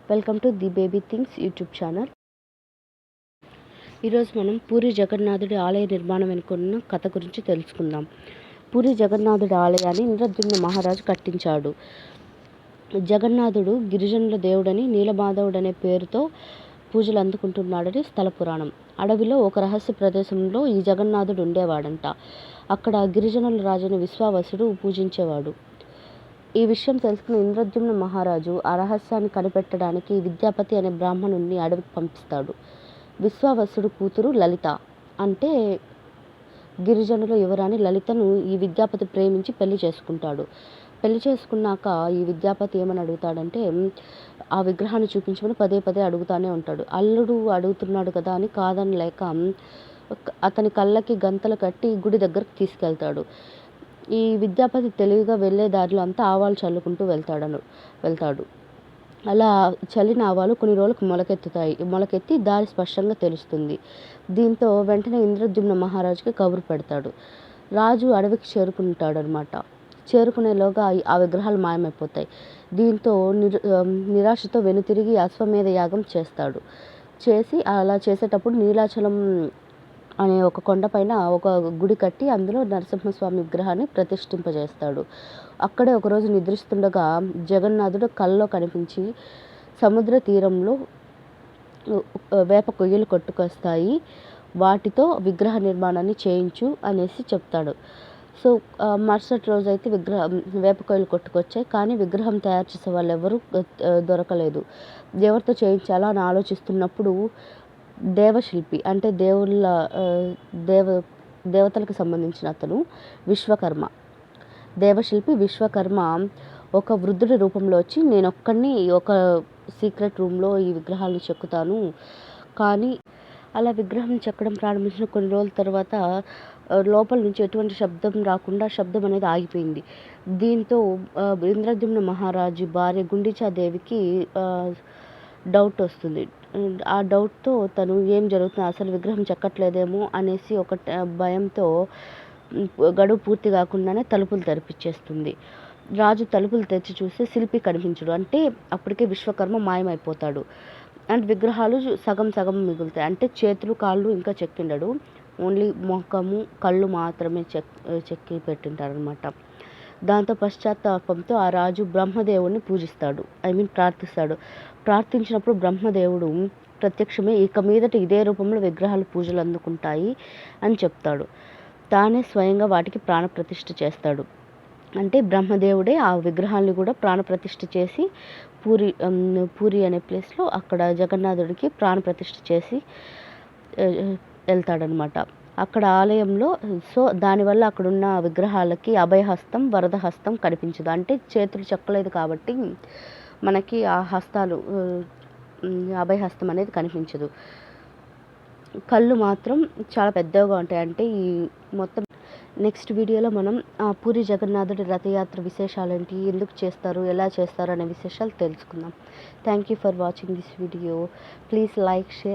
Welcome to the baby things YouTube channel. ఈరోజు మనం పూరి జగన్నాథుడి ఆలయ నిర్మాణం వెనుకున్న కథ గురించి తెలుసుకుందాం. పూరి జగన్నాథుడి ఆలయాన్ని ఇంద్రద్యుమ్న మహారాజు కట్టించాడు. జగన్నాథుడు గిరిజనుల దేవుడని, నీలమాధవుడనే పేరుతో పూజలు అందుకుంటున్నాడని స్థల పురాణం. అడవిలో ఒక రహస్య ప్రదేశంలో ఈ జగన్నాథుడు ఉండేవాడంట. అక్కడ గిరిజనుల రాజైన విశ్వావసుడు పూజించేవాడు. ఈ విషయం తెలుసుకున్న ఇంద్రద్యుమ్న మహారాజు ఆ రహస్యాన్ని కనిపెట్టడానికి విద్యాపతి అనే బ్రాహ్మణుణ్ణి అడవికి పంపిస్తాడు. విశ్వావసుడు కూతురు లలిత, అంటే గిరిజనుల యువరాణి లలితను ఈ విద్యాపతి ప్రేమించి పెళ్లి చేసుకుంటాడు. పెళ్లి చేసుకున్నాక ఈ విద్యాపతి ఏమని అడుగుతాడంటే, ఆ విగ్రహాన్ని చూపించమని పదే పదే అడుగుతానే ఉంటాడు. అల్లుడు అడుగుతున్నాడు కదా అని కాదనలేక అతని కళ్ళకి గంతలు కట్టి గుడి దగ్గరకు తీసుకెళ్తాడు. ఈ విద్యాపతి తెలివిగా వెళ్లే దారిలో అంతా ఆవాలు చల్లుకుంటూ వెళ్తాడు. అలా చల్లిన ఆవాలు కొన్ని రోజులకు మొలకెత్తి దారి స్పష్టంగా తెలుస్తుంది. దీంతో వెంటనే ఇంద్రద్యుమ్న మహారాజుకి కబురు పెడతాడు. రాజు అడవికి చేరుకుంటాడనమాట. చేరుకునేలోగా ఆ విగ్రహాలు మాయమైపోతాయి. దీంతో నిరాశతో వెనుతిరిగి అశ్వమేధ యాగం చేసి అలా చేసేటప్పుడు నీలాచలం అనే ఒక కొండపైన ఒక గుడి కట్టి అందులో నరసింహస్వామి విగ్రహాన్ని ప్రతిష్ఠింపజేస్తాడు. అక్కడే ఒకరోజు నిద్రిస్తుండగా జగన్నాథుడు కల్లో కనిపించి, సముద్ర తీరంలో వేప కొయ్యలు కొట్టుకొస్తాయి, వాటితో విగ్రహ నిర్మాణాన్ని చేయించు అనేసి చెప్తాడు. సో మరుసటి రోజు అయితే వేప కొయ్యలు కొట్టుకొచ్చాయి, కానీ విగ్రహం తయారు చేసే వాళ్ళు ఎవరు దొరకలేదు. ఎవరితో చేయించాలో అని ఆలోచిస్తున్నప్పుడు దేవశిల్పి, అంటే దేవతలకు సంబంధించిన అతను దేవశిల్పి విశ్వకర్మ ఒక వృద్ధుడి రూపంలో వచ్చి, నేను ఒక్కడిని ఒక సీక్రెట్ రూమ్లో ఈ విగ్రహాలను చెక్కుతాను. కానీ అలా విగ్రహం చెక్కడం ప్రారంభించిన కొన్ని రోజుల తర్వాత లోపల నుంచి ఎటువంటి శబ్దం రాకుండా శబ్దం అనేది ఆగిపోయింది. దీంతో ఇంద్రద్యుమ్న మహారాజు భార్య గుండిచాదేవికి డౌట్ వస్తుంది. ఆ డౌట్తో తను ఏం జరుగుతుంది, అసలు విగ్రహం చెక్కట్లేదేమో అనేసి ఒక భయంతో గడువు పూర్తి కాకుండానే తలుపులు తెరిపించేస్తుంది. రాజు తలుపులు తెరిచి చూస్తే శిల్పి కనిపించడు. అంటే అప్పటికే విశ్వకర్మ మాయమైపోతాడు. అండ్ విగ్రహాలు సగం సగం మిగులుతాయి. అంటే చేతులు కాళ్ళు ఇంకా చెక్కిండడు, ఓన్లీ మొఖము కళ్ళు మాత్రమే చెక్కి పెట్టింటారనమాట. దాంతో పశ్చాత్తాపంతో ఆ రాజు బ్రహ్మదేవుడిని ప్రార్థిస్తాడు. ప్రార్థించినప్పుడు బ్రహ్మదేవుడు ప్రత్యక్షమే ఇక మీదట ఇదే రూపంలో విగ్రహాలు పూజలు అందుకుంటాయి అని చెప్తాడు. తానే స్వయంగా వాటికి ప్రాణప్రతిష్ఠ చేస్తాడు. అంటే బ్రహ్మదేవుడే ఆ విగ్రహాన్ని కూడా ప్రాణప్రతిష్ఠ చేసి పూరి అనే ప్లేస్లో అక్కడ జగన్నాథుడికి ప్రాణప్రతిష్ఠ చేసి వెళ్తాడనమాట. అక్కడ ఆలయంలో దానివల్ల అక్కడున్న విగ్రహాలకి అభయహస్తం, వరదహస్తం కనిపించదు. అంటే చేతులు చెక్కలేదు కాబట్టి మనకి ఆ హస్తాలు, అభయహస్తం అనేది కనిపించదు. కళ్ళు మాత్రం చాలా పెద్దగా ఉంటాయి. అంటే ఈ మొత్తం నెక్స్ట్ వీడియోలో మనం పూరి జగన్నాథుడి రథయాత్ర విశేషాలేంటి, ఎందుకు చేస్తారు, ఎలా చేస్తారు అనే విశేషాలు తెలుసుకుందాం. Thank you for watching this video. Please like, share.